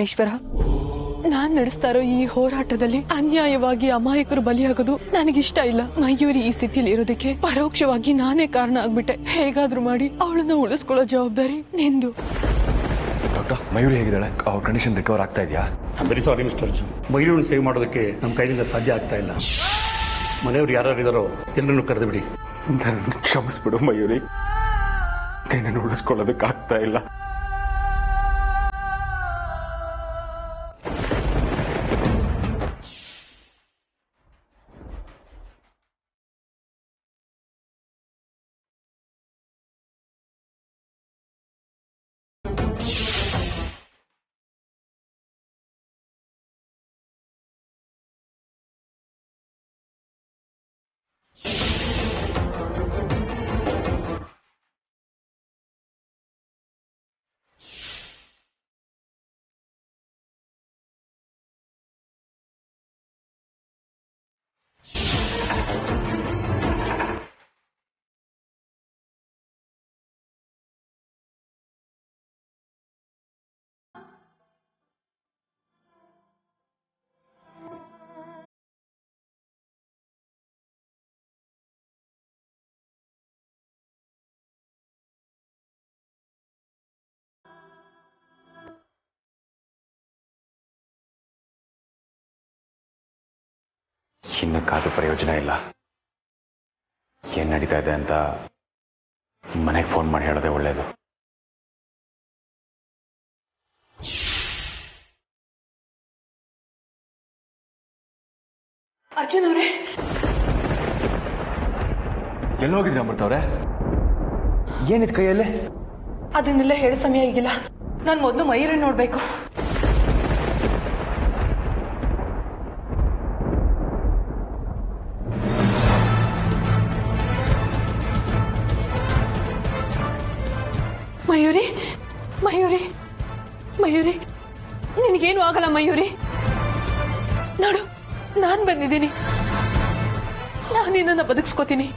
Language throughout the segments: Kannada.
ಈಶ್ವರ, ನಾನ್ ನಡೆಸ್ತಾ ಇರೋ ಈ ಹೋರಾಟದಲ್ಲಿ ಅನ್ಯಾಯವಾಗಿ ಅಮಾಯಕರು ಬಲಿಯಾಗೋದು ನನಗಿಷ್ಟ ಇಲ್ಲ. ಮಯೂರಿ ಈ ಸ್ಥಿತಿಯಲ್ಲಿ ಇರೋದಕ್ಕೆ ಪರೋಕ್ಷವಾಗಿ ನಾನೇ ಕಾರಣ ಆಗ್ಬಿಟ್ಟೆ. ಹೇಗಾದ್ರೂ ಮಾಡಿ ಅವಳನ್ನ ಉಳಿಸ್ಕೊಳ್ಳೋ ಜವಾಬ್ದಾರಿ ನಿಂದು. ಡಾಕ್ಟರ್, ಮಯೂರಿ ಹೇಗಿದ್ದಾಳೆ? ಅವ್ರ ಕಂಡೀಷನ್ ರಿಕವರ್ ಆಗ್ತಾ ಇದೆಯಾ? ವೆರಿ ಸಾರಿ ಮಿಸ್ಟರ್ ಅರ್ಜುನ್, ಮಯೂರಿಯನ್ನು ಸೇವ್ ಮಾಡೋದಕ್ಕೆ ನಮ್ಮ ಕೈಯಿಂದ ಸಾಧ್ಯ ಆಗ್ತಾ ಇಲ್ಲ. ಮನೆಯವ್ರು ಯಾರ್ಯಾರಿದಾರೋ ಎಲ್ಲರನ್ನು ಕರೆದು ಬಿಡಿ. ನನ್ನ ಕ್ಷಮಿಸ್ಬಿಡು ಮಯೂರಿ, ಕೈನನ್ನು ಉಳಿಸ್ಕೊಳ್ಳೋದಕ್ಕಾಗ್ತಾ ಇಲ್ಲ. ಇನ್ನು ಕಾದು ಪ್ರಯೋಜನ ಇಲ್ಲ. ಏನ್ ನಡೀತಾ ಇದೆ ಅಂತ ಮನೆಗೆ ಫೋನ್ ಮಾಡಿ ಹೇಳೋದೇ ಒಳ್ಳೇದು. ಅರ್ಜುನ್ ಅವರೇ, ಎಲ್ಲಿ ಹೋಗಿದ್ರಿ ಅಮೃತ ಅವ್ರೆ? ಏನಿದ್ ಕೈಯಲ್ಲೇ? ಅದನ್ನೆಲ್ಲ ಹೇಳೋ ಸಮಯ ಈಗಿಲ್ಲ. ನಾನು ಮೊದಲು ಮಯೂರಿ ನೋಡ್ಬೇಕು. ಮಯೂರಿ, ಮಯೂರಿ, ಮಯೂರಿ, ನಿನಗೇನು ಆಗಲ್ಲ ಮಯೂರಿ. ನೋಡು, ನಾನ್ ಬಂದಿದ್ದೀನಿ. ನಾನು ನಿನ್ನನ್ನು ಬದುಕಿಸ್ಕೋತೀನಿ.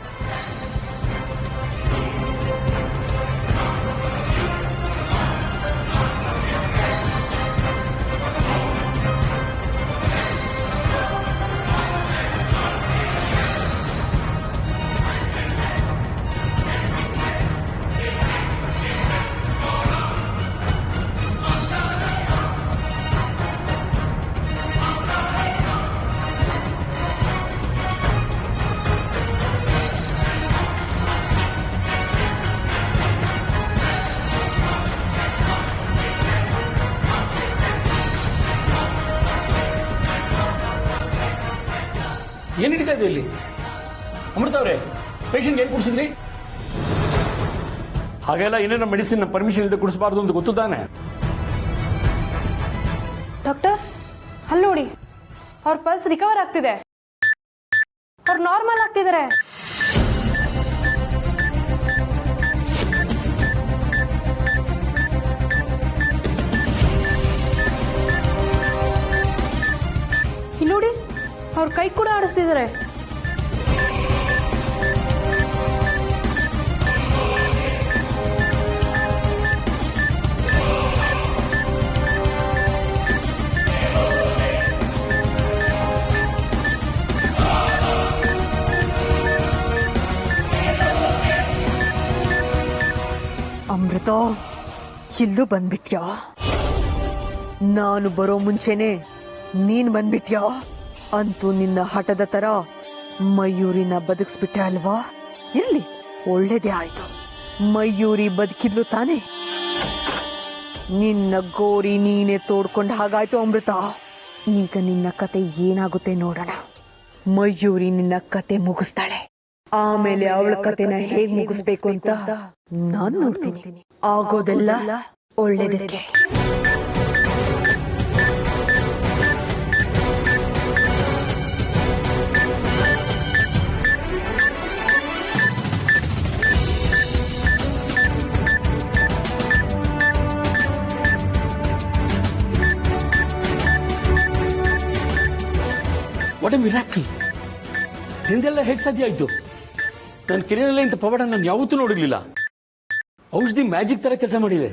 ಏನ್ ನಡೀತಾ ಇದೆ ಇಲ್ಲಿ? ಅಮೃತ ಅವರೇ, ಪೇಷಂಟ್ ಏನ್ ಕುಡಿಸಿದ್ರಿ? ಹಾಗೆಲ್ಲ ಏನೇನೋ ಮೆಡಿಸಿನ್ ಪರ್ಮಿಷನ್ ಇಲ್ಲದೆ ಕುಡಿಸಬಾರ್ದು ಅಂತ ಗೊತ್ತು ತಾನೆ? ಡಾಕ್ಟರ್, ಅಲ್ಲಿ ನೋಡಿ, ಅವ್ರ ಪಲ್ಸ್ ರಿಕವರ್ ಆಗ್ತಿದೆ. ಅವ್ರು ನಾರ್ಮಲ್ ಆಗ್ತಿದ್ದಾರೆ. ಇಲ್ಲಿ ನೋಡಿ, ಅವ್ರ ಕೈ ಕೂಡ ಆಡಿಸ್ತಿದ್ದಾರೆ. ಅಮೃತ, ಇಲ್ಲೂ ಬಂದ್ಬಿಟ್ಯಾ? ನಾನು ಬರೋ ಮುಂಚೆನೆ ನೀನ್ ಬಂದ್ಬಿಟ್ಯಾ? ಅಂತೂ ನಿನ್ನ ಹಠದ ತರ ಮಯೂರಿನ ಬದುಕಿಸ್ಬಿಟ್ಟೆ ಅಲ್ವಾ? ಇರ್ಲಿ, ಒಳ್ಳೇದೇ ಆಯ್ತು. ಮಯೂರಿ ಬದುಕಿದ್ಲು ತಾನೆ? ನಿನ್ನ ಗೋರಿ ನೀನೆ ತೋಡ್ಕೊಂಡ್ ಹಾಗಾಯ್ತು ಅಮೃತ. ಈಗ ನಿನ್ನ ಕತೆ ಏನಾಗುತ್ತೆ ನೋಡೋಣ. ಮಯೂರಿ ನಿನ್ನ ಕತೆ ಮುಗಿಸ್ತಾಳೆ. ಆಮೇಲೆ ಅವಳ ಕತೆನ ಹೇಗ್ ಮುಗಿಸ್ಬೇಕು ಅಂತ ನಾನು ನೋಡ್ತೀನಿ. ಆಗೋದೆಲ್ಲ ಒಳ್ಳೇದಕ್ಕೆ. What A miracle! ನಿಂದೆಲ್ಲ ಹೇಗೆ ಸಾಧ್ಯ ಆಯ್ತು? ನನ್ನ ಕೆರೆಯಲ್ಲೇ ಇಂಥ ಪವಾಡ ನಾನು ಯಾವತ್ತೂ ನೋಡಿರ್ಲಿಲ್ಲ. ಔಷಧಿ ಮ್ಯಾಜಿಕ್ ತರ ಕೆಲಸ ಮಾಡಿದೆ.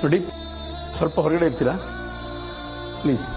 ನೋಡಿ, ಸ್ವಲ್ಪ ಹೊರಗಡೆ ಇರ್ತೀರಾ ಪ್ಲೀಸ್?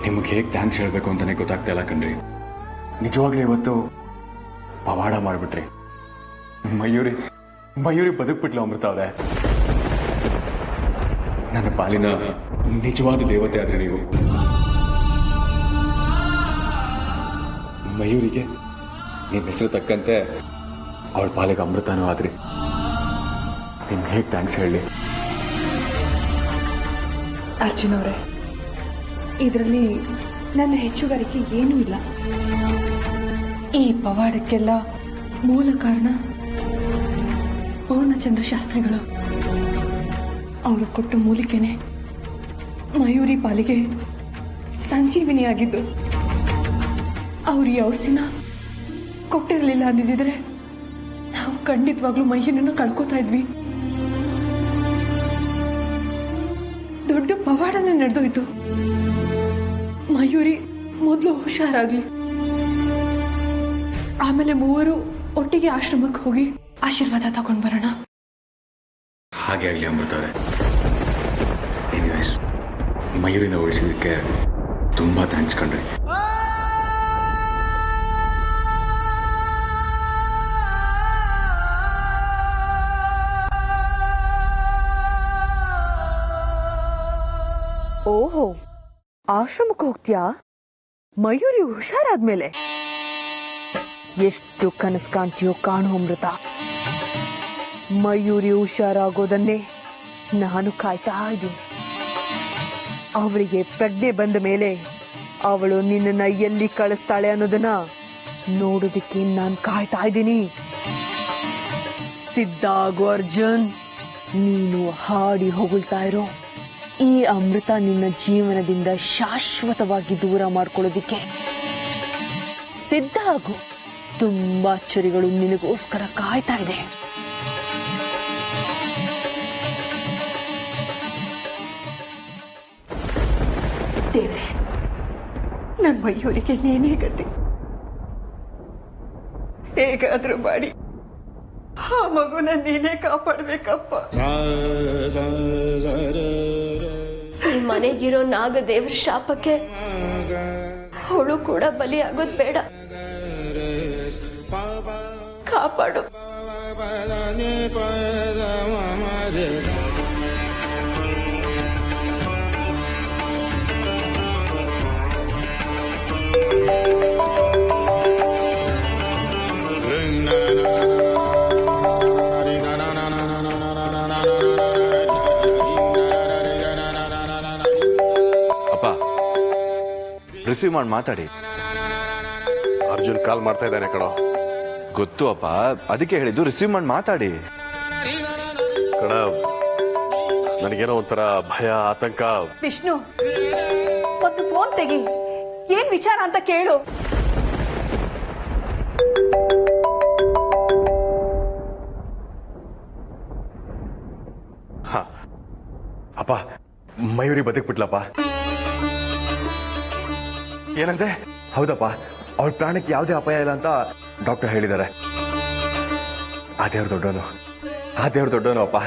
ನಿಮ್ಗೆ ಹೇಗೆ ಥ್ಯಾಂಕ್ಸ್ ಹೇಳಬೇಕು ಅಂತಾನೆ ಗೊತ್ತಾಗ್ತಾ ಇಲ್ಲ ಕಣ್ರಿ. ನಿಜವಾಗ್ಲೂ ಇವತ್ತು ಪವಾಡ ಮಾಡಿಬಿಟ್ರಿ. ಮಯೂರಿ ಬದುಕ್ಬಿಟ್ಲು ಅಮೃತ ಅವರೇ. ನನ್ನ ಪಾಲಿನ ನಿಜವಾದ ದೇವತೆ ಆದ್ರೆ ನೀವು. ಮಯೂರಿಗೆ ನಿಮ್ಮ ಹೆಸರು ತಕ್ಕಂತೆ ಅವಳ ಪಾಲಿಗೆ ಅಮೃತನೂ ಆದ್ರಿ. ನಿಮ್ಗೆ ಹೇಗೆ ಥ್ಯಾಂಕ್ಸ್ ಹೇಳಿ? ಅರ್ಜುನ್ ಅವರೇ, ಇದರಲ್ಲಿ ನನ್ನ ಹೆಚ್ಚುಗಾರಿಕೆ ಏನೂ ಇಲ್ಲ. ಈ ಪವಾಡಕ್ಕೆಲ್ಲ ಮೂಲ ಕಾರಣ ಪೂರ್ಣಚಂದ್ರ ಶಾಸ್ತ್ರಿಗಳು. ಅವರು ಕೊಟ್ಟ ಮೂಲಿಕೆನೆ ಮಯೂರಿ ಪಾಲಿಗೆ ಸಂಜೀವಿನಿಯಾಗಿದ್ದು. ಅವ್ರು ಈ ಔಷಧಿನ ಕೊಟ್ಟಿರಲಿಲ್ಲ ಅಂದಿದ್ರೆ ನಾವು ಖಂಡಿತವಾಗ್ಲೂ ಮೈಯನನ್ನು ಕಳ್ಕೊತಾ ಇದ್ವಿ. ದೊಡ್ಡ ಪವಾಡನೇ ನಡೆದೋಯ್ತು. ಮಯೂರಿ ಮೊದಲು ಹುಷಾರಾಗ್ಲಿ, ಆಮೇಲೆ ಮೂವರು ಒಟ್ಟಿಗೆ ಆಶ್ರಮಕ್ಕೆ ಹೋಗಿ ಆಶೀರ್ವಾದ ತಗೊಂಡ್ ಬರೋಣ. ಹಾಗೆ ಆಗಲಿ ಅಮೃತ ಅವರೇ. ಎನಿವೇಸ್, ಮಯೂರಿನ ಉಳಿಸಿದ್ದಕ್ಕೆ ತುಂಬಾ ಥ್ಯಾಂಕ್ಸ್ ಕಣ್ರಿ. ಓಹೋ, ಆಶ್ರಮಕ್ಕೆ ಹೋಗ್ತೀಯಾ? ಮಯೂರಿ ಹುಷಾರಾದ್ಮೇಲೆ ಎಷ್ಟು ಕನಸು ಕಾಣ್ತೀಯೋ ಕಾಣು ಅಮೃತ. ಮಯೂರಿ ಹುಷಾರಾಗೋದನ್ನೇ ನಾನು ಕಾಯ್ತಾ ಇದ್ದೀನಿ. ಅವಳಿಗೆ ಪ್ರಜ್ಞೆ ಬಂದ ಮೇಲೆ ಅವಳು ನಿನ್ನನ್ನ ಎಲ್ಲಿ ಕಳಿಸ್ತಾಳೆ ಅನ್ನೋದನ್ನ ನೋಡೋದಕ್ಕೆ ನಾನು ಕಾಯ್ತಾ ಇದ್ದೀನಿ. ಸಿದ್ಧ ಆಗು ಅರ್ಜುನ್. ನೀನು ಹಾಡಿ ಹೊಗಳ್ತಾ ಇರೋ ಈ ಅಮೃತ ನಿನ್ನ ಜೀವನದಿಂದ ಶಾಶ್ವತವಾಗಿ ದೂರ ಮಾಡ್ಕೊಳ್ಳೋದಿಕ್ಕೆ ಸಿದ್ಧ ಆಗು. ತುಂಬಾ ಅಚ್ಚರಿಗಳು ನಿನಗೋಸ್ಕರ ಕಾಯ್ತಾ ಇದೆ. ದೇವ್ರೆ, ನನ್ನ ಮಯೂರಿಗೆ ನೀನೇ ಗತಿ. ಹೇಗಾದ್ರೂ ಮಾಡಿ ಆ ಮಗುನ ನೀನೇ ಕಾಪಾಡ್ಬೇಕಪ್ಪ. ಈ ಮನೆಗಿರೋ ನಾಗದೇವ್ರ ಶಾಪಕ್ಕೆ ಅವಳು ಕೂಡ ಬಲಿಯಾಗೋದ್ ಬೇಡ. ಕಾಪಾಡು. ಅಪ್ಪ, ರಿಸೀವ್ ಮಾಡಿ ಮಾತಾಡಿ. ಅರ್ಜುನ್ ಕಾಲ್ ಮಾಡ್ತಾ ಇದ್ದಾನೆ ಕಣೋ. ಗೊತ್ತು ಅಪ್ಪ, ಅದಕ್ಕೆ ಹೇಳಿದ್ದು ರಿಸೀವ್ ಮಾಡಿ ಮಾತಾಡಿ. ಕಣ, ನನಗೇನೋ ಒಂಥರ ಭಯ, ಆತಂಕ. ವಿಷ್ಣು, ಒಂದು ಫೋನ್ ತೆಗಿ, ಏನ್ ವಿಚಾರ ಅಂತ ಕೇಳು. ಹಾ ಅಪ್ಪ, ಮಯೂರಿ ಬದುಕ್ಬಿಟ್ಲಪ್ಪ. ಏನಂದೆ? ಹೌದಪ್ಪ, ಅವಳ ಪ್ರಾಣಕ್ಕೆ ಯಾವುದೇ ಅಪಾಯ ಇಲ್ಲ ಅಂತ ಡಾಕ್ಟರ್ ಹೇಳಿದ್ದಾರೆ. ಆ ದೇವ್ರ ದೊಡ್ಡವನು ಅಪ್ಪ.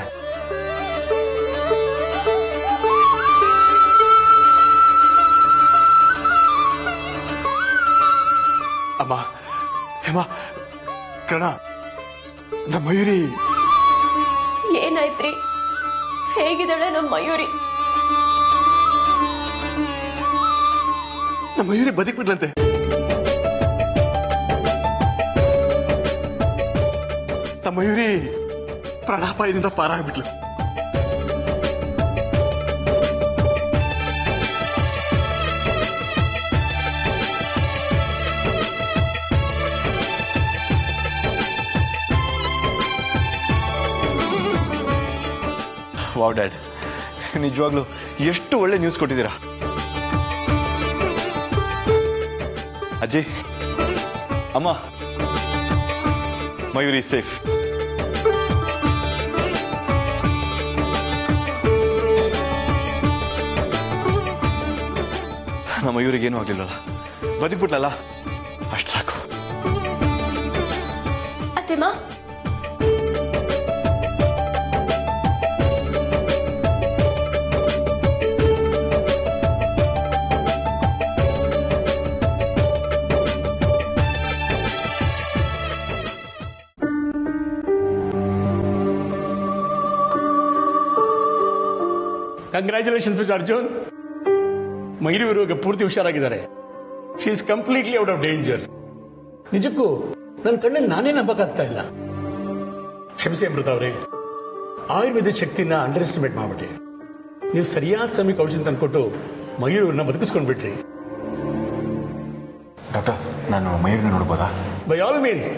ಅಮ್ಮ, ಹೇಮ, ಕಣ, ನಮ್ಮ ಮಯೂರಿ ಏನಾಯ್ತ್ರಿ? ಹೇಗಿದ್ದಾಳೆ ನಮ್ಮ ಮಯೂರಿ? ನಮ್ಮ ಮಯೂರಿ ಬದುಕ್ಬಿಡ್ಲಂತೆ. ನಮ್ಮ ಮಯೂರಿ ಪ್ರಾಣಾಪಾಯದಿಂದ ಪಾರಾಗ್ಬಿಟ್ಲು. ವಾವ್ ಡ್ಯಾಡ್, ನಿಜವಾಗ್ಲೂ ಎಷ್ಟು ಒಳ್ಳೆ ನ್ಯೂಸ್ ಕೊಟ್ಟಿದ್ದೀರಾ. ಅಜ್ಜಿ, ಅಮ್ಮ, ಮಯೂರಿ ಸೇಫ್. ನಮ್ಮ ಮಯೂರಿಗೇನು ಆಗ್ಲಿಲ್ಲಲ್ಲ, ಬದುಕ್ಬಿಟ್ಲಲ್ಲ, ಅಷ್ಟು ಸಾಕು. ಅತ್ತೆಮ್ಮ, ಕಂಗ್ರ್ಯಾಚುಲೇಷನ್ಸ್ ಮಿಸ್ಟರ್ ಅರ್ಜುನ್. ಮಯೂರಿ ಇವಾಗ ಪೂರ್ತಿ ಹುಷಾರಾಗಿದ್ದಾರೆ. She is completely out of danger. ನಿಜಕ್ಕೂ ನನ್ನ ಕಣ್ಣನ್ನು ನಾನೇ ನಂಬಕ್ಕಾಗ್ತಾ ಇಲ್ಲ. ಕ್ಷಮಿಸಿ ಅಮೃತ ಅವರೇ, ಆಯುರ್ವೇದ ಶಕ್ತಿನ ಅಂಡರ್ ಎಸ್ಟಿಮೇಟ್ ಮಾಡ್ಬಿಟ್ಟೆ. ನೀವು ಸರಿಯಾದ ಸಮಯಕ್ಕೆ ಔಷಧಿ ತಂದ್ಕೊಟ್ಟು ಮಯೂರವ್ರನ್ನ ಬದುಕಿಸ್ಕೊಂಡ್ಬಿಟ್ರಿ. ಡಾಕ್ಟರ್, ನಾನು ಮಯೂರಿನ ನೋಡ್ಬೋದಾ? By all means.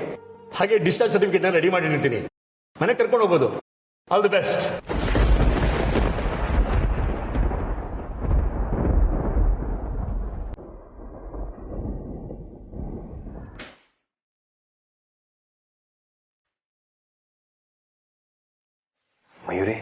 ಹಾಗೆ ಡಿಸ್ಚಾರ್ಜ್ ಸರ್ಟಿಫಿಕೇಟ್ನ ರೆಡಿ ಮಾಡಿರ್ತೀನಿ, ಮನೆಗೆ ಕರ್ಕೊಂಡು ಹೋಗ್ಬೋದು. All the best. ಮಯೂರಿ,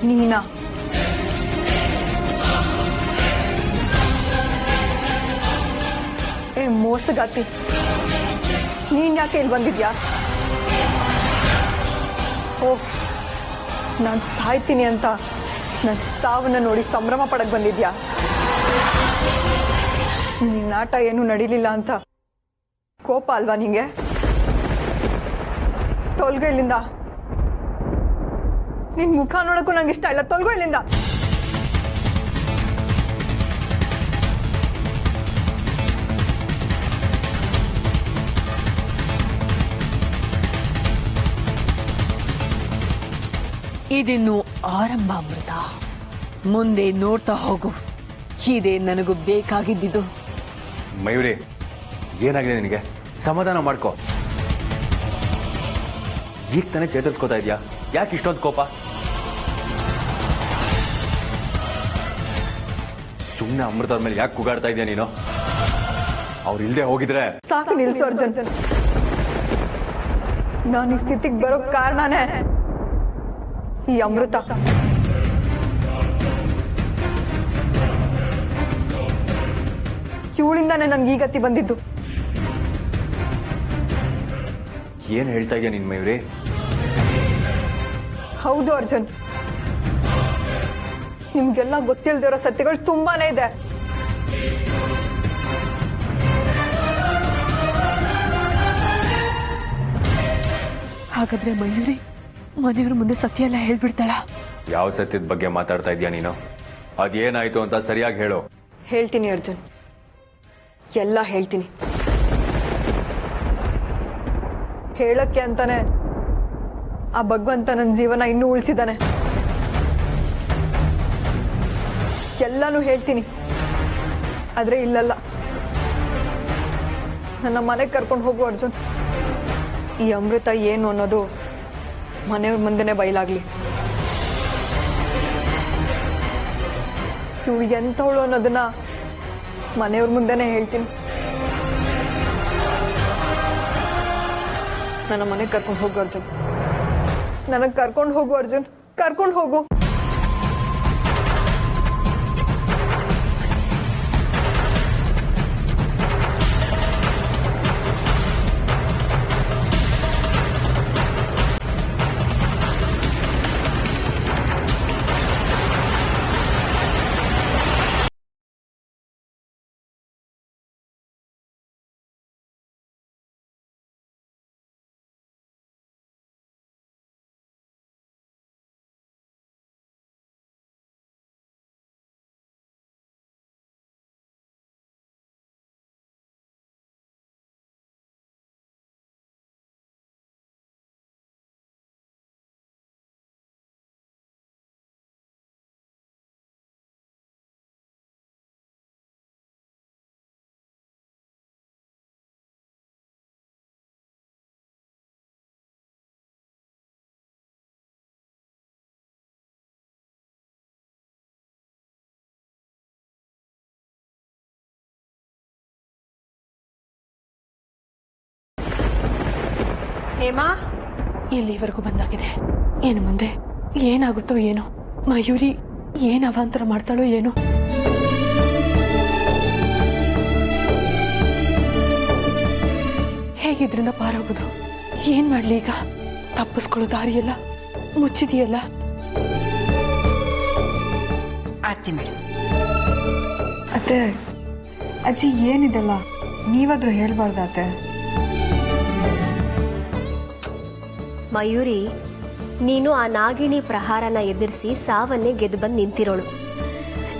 ನೀನಾ? ಏ ಮೋಸಗಾತಿ, ನೀನ್ ಯಾಕೆ ಇಲ್ಲಿ ಬಂದಿದ್ಯಾ? ಓ, ನಾನು ಸಾಯ್ತೀನಿ ಅಂತ ನನ್ನ ಸಾವನ್ನ ನೋಡಿ ಸಂಭ್ರಮ ಪಡಕ್ ಬಂದಿದ್ಯಾ? ನಿನ್ನ ಆಟ ಏನು ನಡೀಲಿಲ್ಲ ಅಂತ ಕೋಪ ಅಲ್ವಾ ನಿಂಗೆ? ತೊಲ್ಗೋ ಇಲ್ಲಿಂದ. ನಿನ್ ಮುಖ ನೋಡಕ್ಕೂ ನಂಗೆ ಇಷ್ಟ ಇಲ್ಲ. ತೊಲ್ಗೋ ಇಲ್ಲಿಂದ. ಇದಿನ್ನು ಆರಂಭ ಅಮೃತ. ಮುಂದೆ ನೋಡ್ತಾ ಹೋಗು. ಇದೇ ನನಗೂ ಬೇಕಾಗಿದ್ದಿದ್ದು. ಮಯೂರಿ, ಏನಾಗಿದೆ ನಿನಗೆ? ಸಮಾಧಾನ ಮಾಡ್ಕೋ. ಈಗ ತಾನೇ ಚೇತರಿಸ್ಕೋತಾ ಇದೆಯಾ? ಯಾಕೆ ಇಷ್ಟೊಂದು ಕೋಪ? ಸುಮ್ಮನೆ ಅಮೃತ ಮೇಲೆ ಯಾಕೆ ಕೂಗಾಡ್ತಾ ಇದೆಯಾ ನೀನು? ಅವ್ರು ಇಲ್ದೆ ಹೋಗಿದ್ರೆ ಸಾಕು ನಿಲ್ಸು ಅರ್ಜುನ್. ನಾನು ಈ ಸ್ಥಿತಿಗೆ ಬರೋ ಕಾರಣನೇ ಈ ಅಮೃತ. ಇವಳಿಂದಾನೇ ನನ್ಗೆ ಈ ಗತಿ ಬಂದಿದ್ದು. ಏನ್ ಹೇಳ್ತಾ ಇದೆಯಾ ನೀನ್ ಮಯೂರಿ? ಹೌದು ಅರ್ಜುನ್, ನಿಮ್ಗೆಲ್ಲ ಗೊತ್ತಿಲ್ದಿರೋ ಸತ್ಯಗಳು ತುಂಬಾನೇ ಇದೆ. ಹಾಗಾದ್ರೆ ಮಯೂರಿ ಮನೆಯವ್ರ ಮುಂದೆ ಸತ್ಯ ಎಲ್ಲ ಹೇಳ್ಬಿಡ್ತಾಳ? ಯಾವ ಸತ್ಯದ ಬಗ್ಗೆ ಮಾತಾಡ್ತಾ ಇದೀಯ ನೀನು? ಅದೇನಾಯ್ತು ಅಂತ ಸರಿಯಾಗಿ ಹೇಳು. ಹೇಳ್ತೀನಿ ಅರ್ಜುನ್, ಎಲ್ಲ ಹೇಳ್ತೀನಿ. ಹೇಳಕ್ಕೆ ಅಂತಾನೆ ಆ ಭಗವಂತ ನನ್ನ ಜೀವನ ಇನ್ನೂ ಉಳಿಸಿದಾನೆ. ಎಲ್ಲಾನು ಹೇಳ್ತೀನಿ, ಆದ್ರೆ ಇಲ್ಲಲ್ಲ. ನನ್ನ ಮನೆಗೆ ಕರ್ಕೊಂಡು ಹೋಗು ಅರ್ಜುನ್. ಈ ಅಮೃತ ಏನು ಅನ್ನೋದು ಮನೆಯವ್ರ ಮುಂದೆನೆ ಬಯಲಾಗ್ಲಿ. ಇವಳು ಎಂಥವಳು ಅನ್ನೋದನ್ನ ಮನೆಯವ್ರ ಮುಂದೆನೆ ಹೇಳ್ತೀನಿ. ನನ್ನ ಮನೆಗೆ ಕರ್ಕೊಂಡು ಹೋಗು ಅರ್ಜುನ್. ನನಗೆ ಕರ್ಕೊಂಡು ಹೋಗು ಅರ್ಜುನ್, ಕರ್ಕೊಂಡು ಹೋಗು. ಹೇಮಾ, ಇಲ್ಲಿವರೆಗೂ ಬಂದಾಗಿದೆ. ಏನು ಮುಂದೆ ಏನಾಗುತ್ತೋ ಏನೋ. ಮಯೂರಿ ಏನ್ ಅವಾಂತರ ಮಾಡ್ತಾಳೋ ಏನೋ. ಹೇಗಿದ್ರಿಂದ ಪಾರಾಗೋದು? ಏನ್ ಮಾಡ್ಲಿ ಈಗ? ತಪ್ಪಿಸ್ಕೊಳ್ಳೋ ದಾರಿಯಲ್ಲ ಮುಚ್ಚಿದೆಯಲ್ಲ. ಆರ್ತಿ ಮೇಡಮ್. ಅತ್ತೆ, ಅಜ್ಜಿ ಏನಿದೆಲ್ಲ ನೀವಾದ್ರೂ ಹೇಳ್ಬಾರ್ದಾತೆ. ಮಯೂರಿ, ನೀನು ಆ ನಾಗಿಣಿ ಪ್ರಹಾರನ ಎದುರಿಸಿ ಸಾವನ್ನೇ ಗೆದ್ದು ಬಂದು ನಿಂತಿರೋಳು.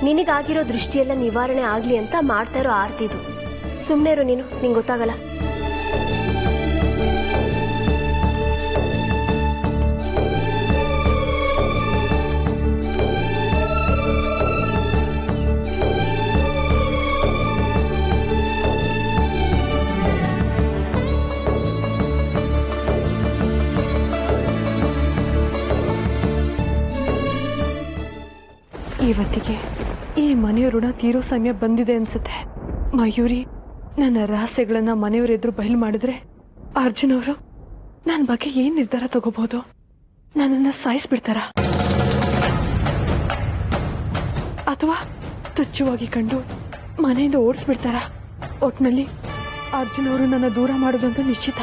ನಿನಗಾಗಿರೋ ದೃಷ್ಟಿಯೆಲ್ಲ ನಿವಾರಣೆ ಆಗ್ಲಿ ಅಂತ ಮಾಡ್ತಾ ಇರೋ ಆರ್ತಿದು. ಸುಮ್ಮನೆ ಇರು ನೀನು, ನಿಂಗೆ ಗೊತ್ತಾಗಲ್ಲ. ಇವತ್ತಿಗೆ ಈ ಮನೆಯ ಋಣ ತೀರೋ ಸಮಯ ಬಂದಿದೆ ಅನ್ಸುತ್ತೆ. ಮಯೂರಿ ನನ್ನ ರಹಸ್ಯಗಳನ್ನ ಮನೆಯವರೆದುರು ಬಯಲು ಮಾಡಿದ್ರೆ ಅರ್ಜುನ್ ಅವರು ನನ್ನ ಬಗ್ಗೆ ಏನ್ ನಿರ್ಧಾರ ತಗೋಬಹುದು? ನನ್ನನ್ನ ಸಾಯಿಸ್ಬಿಡ್ತಾರ ಅಥವಾ ತುಚ್ಛವಾಗಿ ಕಂಡು ಮನೆಯಿಂದ ಓಡಿಸ್ಬಿಡ್ತಾರ? ಒಟ್ನಲ್ಲಿ ಅರ್ಜುನ್ ಅವರು ನನ್ನ ದೂರ ಮಾಡೋದಂತೂ ನಿಶ್ಚಿತ.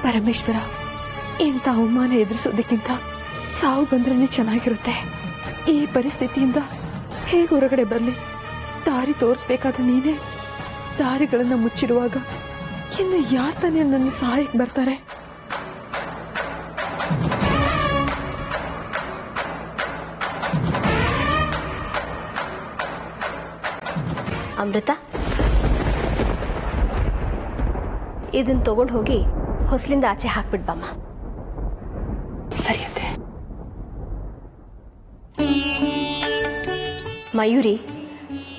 ಪರಮೇಶ್ವರ, ಇಂಥ ಅವಮಾನ ಎದುರಿಸೋದಕ್ಕಿಂತ ಸಾವು ಬಂದ್ರೆ ಚೆನ್ನಾಗಿರುತ್ತೆ. ಈ ಪರಿಸ್ಥಿತಿಯಿಂದ ಹೇಗೆ ಹೊರಗಡೆ ಬರಲಿ? ದಾರಿ ತೋರಿಸ್ಬೇಕಾದ ನೀನೇ ದಾರಿಗಳನ್ನ ಮುಚ್ಚಿರುವಾಗ ಇನ್ನು ಯಾರು ತಾನೇ ನನ್ನ ಸಹಾಯಕ್ಕೆ ಬರ್ತಾರೆ? ಅಮೃತ, ಇದನ್ನ ತಗೊಂಡು ಹೋಗಿ ಹೊಸಲಿಂದ ಆಚೆ ಹಾಕ್ಬಿಡ್ಬಮ್ಮ. ಸರಿ ಅತ್ತೆ. ಮಯೂರಿ,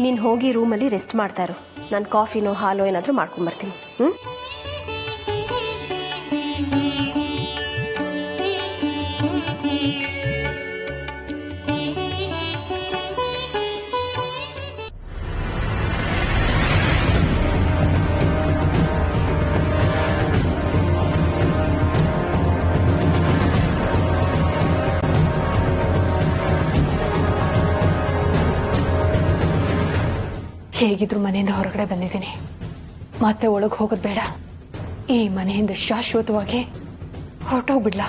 ನೀನು ಹೋಗಿ ರೂಮಲ್ಲಿ ರೆಸ್ಟ್ ಮಾಡ್ತಾ ಇರು. ನಾನು ಕಾಫಿನೋ ಹಾಲೋ ಏನಾದರೂ ಮಾಡ್ಕೊಂಬರ್ತೀನಿ. ಹೇಗಿದ್ರು ಮನೆಯಿಂದ ಹೊರಗಡೆ ಬಂದಿದ್ದೀನಿ, ಮತ್ತೆ ಒಳಗೆ ಹೋಗೋದು ಬೇಡ. ಈ ಮನೆಯಿಂದ ಶಾಶ್ವತವಾಗಿ ಹೊರಟೋಗ್ಬಿಡ್ಲಾ?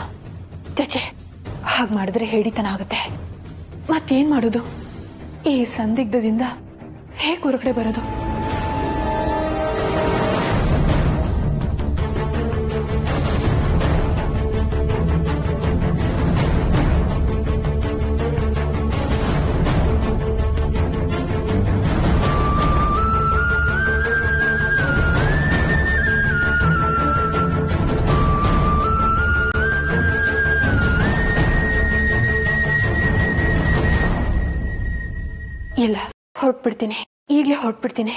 ಚಚೆ, ಹಾಗೆ ಮಾಡಿದ್ರೆ ಹೇಡಿತನ ಆಗುತ್ತೆ. ಮತ್ತೇನ್ ಮಾಡೋದು? ಈ ಸಂದಿಗ್ಧದಿಂದ ಹೇಗೆ ಹೊರಗಡೆ ಬರೋದು? ಇಲ್ಲ, ಹೊರಟ್ಬಿಡ್ತೀನಿ. ಈಗಲೇ ಹೊರಟ್ಬಿಡ್ತೀನಿ.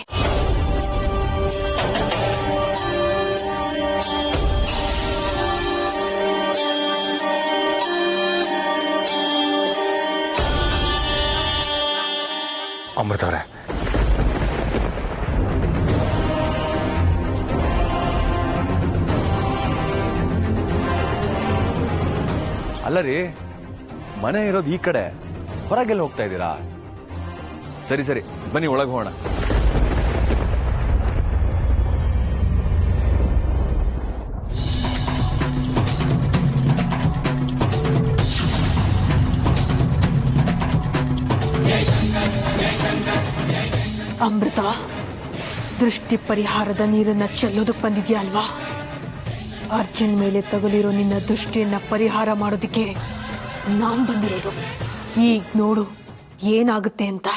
ಅಮೃತ ಅವರೇ, ಅಲ್ಲ ರೀ, ಮನೆ ಇರೋದು ಈ ಕಡೆ, ಹೊರಗೆಲ್ಲ ಹೋಗ್ತಾ ಇದ್ದೀರಾ? ಸರಿ ಸರಿ, ಬನ್ನಿ ಒಳಗೆ ಹೋಗೋಣ. ಅಮೃತ, ದೃಷ್ಟಿ ಪರಿಹಾರದ ನೀರನ್ನ ಚೆಲ್ಲೋದಕ್ಕೆ ಬಂದಿದ್ಯಾ ಅಲ್ವಾ? ಅರ್ಜುನ್ ಮೇಲೆ ತಗುಲಿರೋ ನಿನ್ನ ದೃಷ್ಟಿಯನ್ನ ಪರಿಹಾರ ಮಾಡೋದಕ್ಕೆ ನಾನ್ ಬಂದಿರೋದು. ಈಗ ನೋಡು ಏನಾಗುತ್ತೆ ಅಂತ.